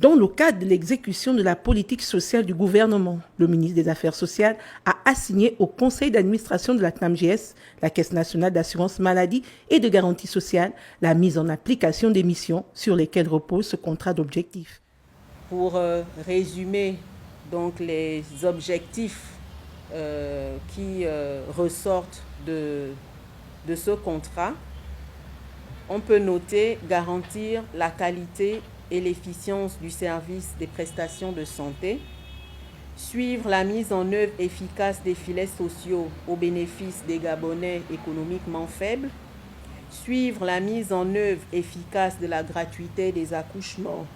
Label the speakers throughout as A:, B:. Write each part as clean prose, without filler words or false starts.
A: Dans le cadre de l'exécution de la politique sociale du gouvernement, le ministre des Affaires sociales a assigné au conseil d'administration de la CNAMGS, la Caisse nationale d'assurance maladie et de garantie sociale, la mise en application des missions sur lesquelles repose ce contrat d'objectifs.
B: Pour résumer donc les objectifs qui ressortent de ce contrat, on peut noter garantir la qualité et l'efficience du service des prestations de santé, suivre la mise en œuvre efficace des filets sociaux au bénéfice des Gabonais économiquement faibles, suivre la mise en œuvre efficace de la gratuité des accouchements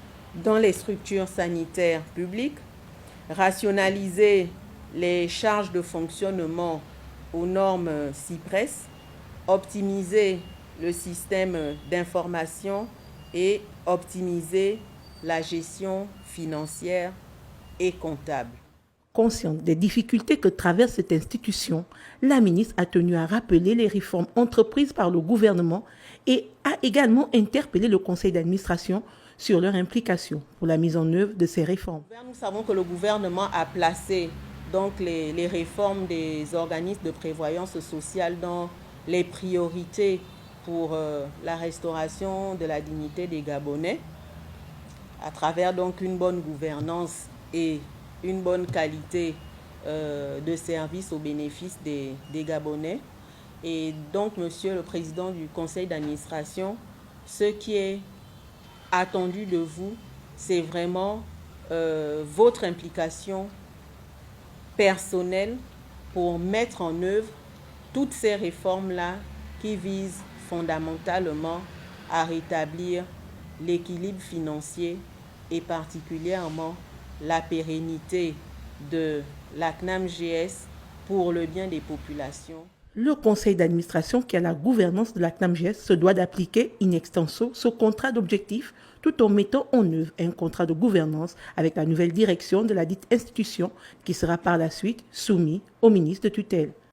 B: dans les structures sanitaires publiques, rationaliser les charges de fonctionnement aux normes CIPRES, optimiser le système d'information et optimiser la gestion financière et comptable.
A: Consciente des difficultés que traverse cette institution, la ministre a tenu à rappeler les réformes entreprises par le gouvernement et a également interpellé le conseil d'administration sur leur implication pour la mise en œuvre de ces réformes.
B: Nous savons que le gouvernement a placé donc les réformes des organismes de prévoyance sociale dans les priorités pour la restauration de la dignité des Gabonais à travers donc une bonne gouvernance et une bonne qualité de service au bénéfice des Gabonais. Et donc, Monsieur le Président du Conseil d'administration, ce qui est attendu de vous, c'est vraiment votre implication personnelle pour mettre en œuvre toutes ces réformes-là qui visent fondamentalement à rétablir l'équilibre financier et particulièrement la pérennité de la CNAMGS pour le bien des populations.
A: Le conseil d'administration qui a la gouvernance de la CNAMGS se doit d'appliquer in extenso ce contrat d'objectifs tout en mettant en œuvre un contrat de gouvernance avec la nouvelle direction de la dite institution qui sera par la suite soumis au ministre de tutelle.